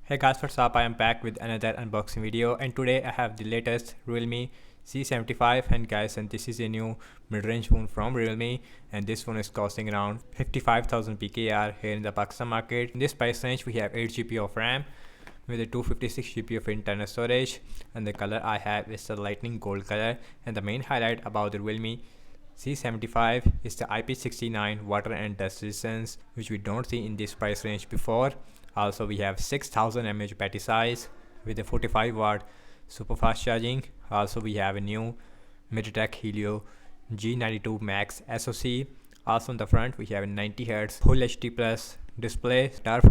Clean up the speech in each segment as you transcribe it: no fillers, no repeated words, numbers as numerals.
Hey guys, what's up? I am back with another unboxing video, and today I have the latest Realme C75. And this is a new mid-range phone from Realme, and this phone is costing around 55,000 PKR here in the Pakistan market. In this price range we have 8 GB of RAM with a 256 GB of internal storage, and the color I have is the lightning gold color. And the main highlight about the Realme C75 is the IP69 water and dust resistance, which we don't see in this price range before. Also we have 6000 mAh battery size with a 45 watt super fast charging. Also we have a new MediaTek Helio G92 Max SoC. Also on the front we have a 90Hz Full HD Plus display, tough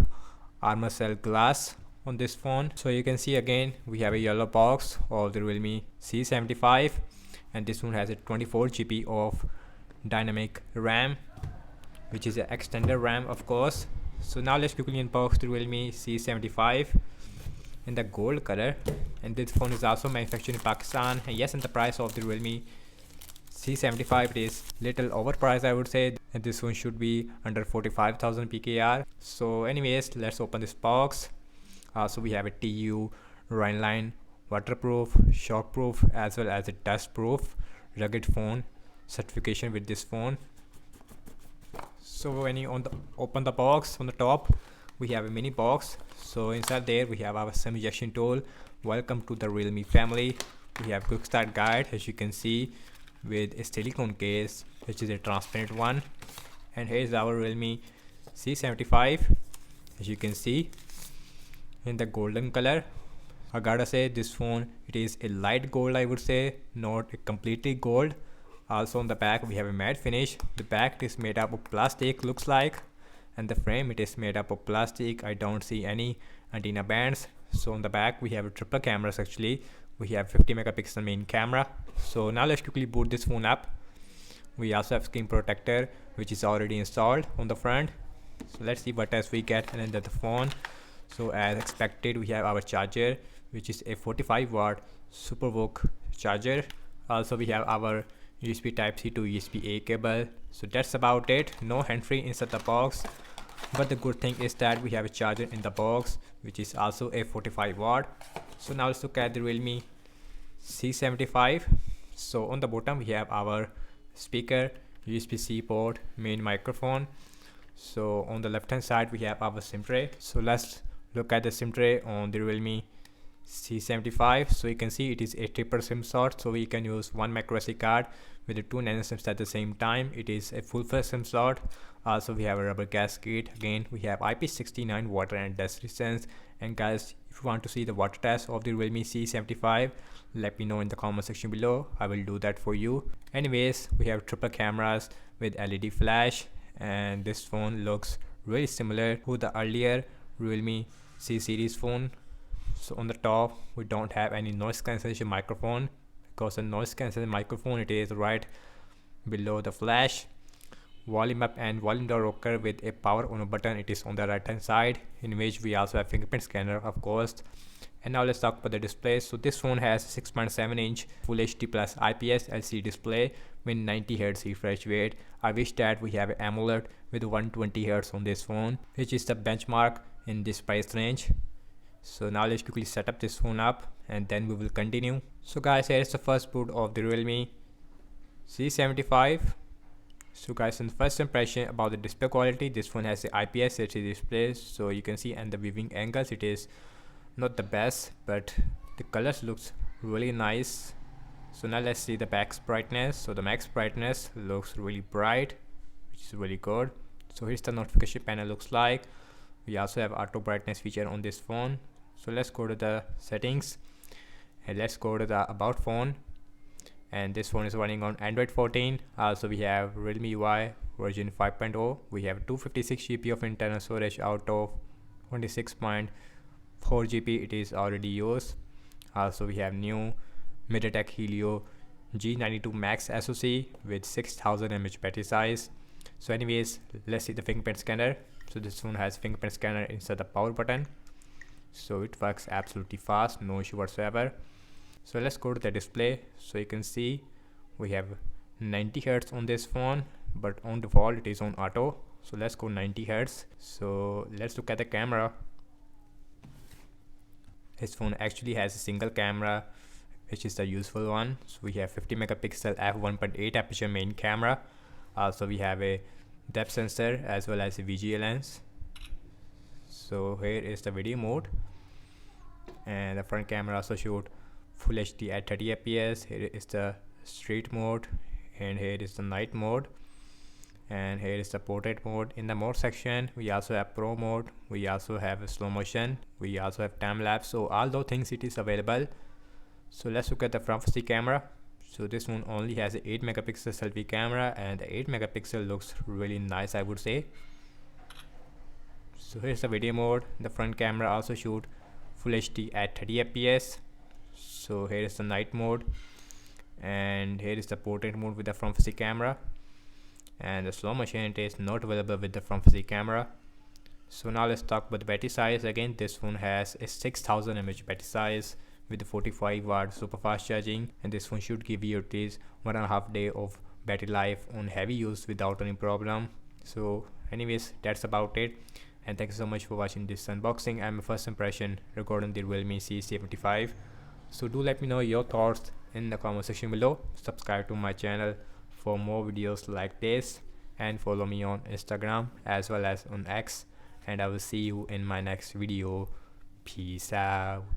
armor cell glass on this phone. So you can see again we have a yellow box of the Realme C75, and this one has a 24 GB of dynamic RAM, which is an extended RAM of course. So now let's quickly unbox the Realme C75 in the gold color, and this phone is also manufactured in Pakistan. And yes, and the price of the Realme C75 is little overpriced I would say, and this one should be under 45,000 PKR. So anyways, let's open this box. So we have a TU Rhineline waterproof, shockproof as well as a dustproof rugged phone certification with this phone. So when you open the box, on the top we have a mini box. So inside there we have our SIM injection tool. Welcome to the Realme family. We have quick start guide, as you can see, with a silicone case which is a transparent one. And here is our Realme C75, as you can see, in the golden color. I gotta say this phone, it is a light gold I would say, not a completely gold. Also on the back we have a matte finish. The back is made up of plastic looks like, and the frame it is made up of plastic. I don't see any antenna bands. So on the back we have a triple cameras actually. We have 50 megapixel main camera. So now let's quickly boot this phone up. We also have screen protector which is already installed on the front. So let's see what else we get under the phone. So as expected we have our charger, which is a 45 watt SuperVOOC charger. Also we have our USB Type-C to USB-A cable. So that's about it. No hand-free inside the box, but the good thing is that we have a charger in the box which is also a 45 watt. So now let's look at the Realme C75. So on the bottom we have our speaker, USB-C port, main microphone. So on the left hand side we have our SIM tray. So let's look at the SIM tray on the Realme C75. So you can see it is a triple SIM slot, so we can use one microSD card with the 2 nano SIMs at the same time. It is a full-fledged SIM slot. Also we have a rubber gasket. Again we have IP69 water and dust resistance. And guys, if you want to see the water test of the Realme C75, let me know in the comment section below. I will do that for you. Anyways, we have triple cameras with LED flash, and this phone looks really similar to the earlier Realme C series phone. So on the top we don't have any noise cancellation microphone, because the noise cancellation microphone it is right below the flash. Volume up and volume down rocker with a power on button, it is on the right hand side, in which we also have fingerprint scanner of course. And now let's talk about the display. So this phone has 6.7 inch Full HD Plus IPS LCD display with 90Hz refresh rate. I wish that we have an AMOLED with 120Hz on this phone, which is the benchmark in this price range. So now let's quickly set up this phone up and then we will continue. So guys, here is the first boot of the Realme C75. So guys, in the first impression about the display quality, this phone has the IPS LCD display. So you can see, and the viewing angles it is not the best, but the colors looks really nice. So now let's see the max brightness. So the max brightness looks really bright, which is really good. So here's the notification panel looks like. We also have auto brightness feature on this phone. So let's go to the settings and let's go to the about phone, and this phone is running on Android 14. Also we have Realme UI version 5.0. We have 256 GB of internal storage out of 26.4 GB it is already used. Also we have new MediaTek Helio G92 Max SoC with 6000 mAh battery size. So anyways, let's see the fingerprint scanner. So this phone has fingerprint scanner inside the power button, so it works absolutely fast, no issue whatsoever. So let's go to the display. So you can see we have 90Hz on this phone, but on default it is on auto. So let's go 90 Hz. So let's look at the camera. This phone actually has a single camera, which is the useful one. So we have 50 megapixel f1.8 aperture main camera. Also we have a depth sensor as well as a VGA lens. So here is the video mode, and the front camera also showed full HD at 30 fps. Here is the street mode, and here is the night mode, and here is the portrait mode. In the mode section we also have pro mode, we also have a slow motion, we also have time lapse. So all those things it is available. So let's look at the front facing camera. So this one only has a 8 megapixel selfie camera, and the 8 megapixel looks really nice, I would say. So here's the video mode. The front camera also shoot full HD at 30 fps. So here is the night mode, and here is the portrait mode with the front facing camera, and the slow motion it is not available with the front facing camera. So now let's talk about the battery size. Again, this phone has a 6000 mAh battery size with the 45 watt super fast charging, and this phone should give you at least 1.5 day of battery life on heavy use without any problem. So anyways, that's about it, and thank you so much for watching this unboxing and my first impression regarding the Realme C75. So do let me know your thoughts in the comment section below. Subscribe to my channel for more videos like this, and follow me on Instagram as well as on X, and I will see you in my next video. Peace out.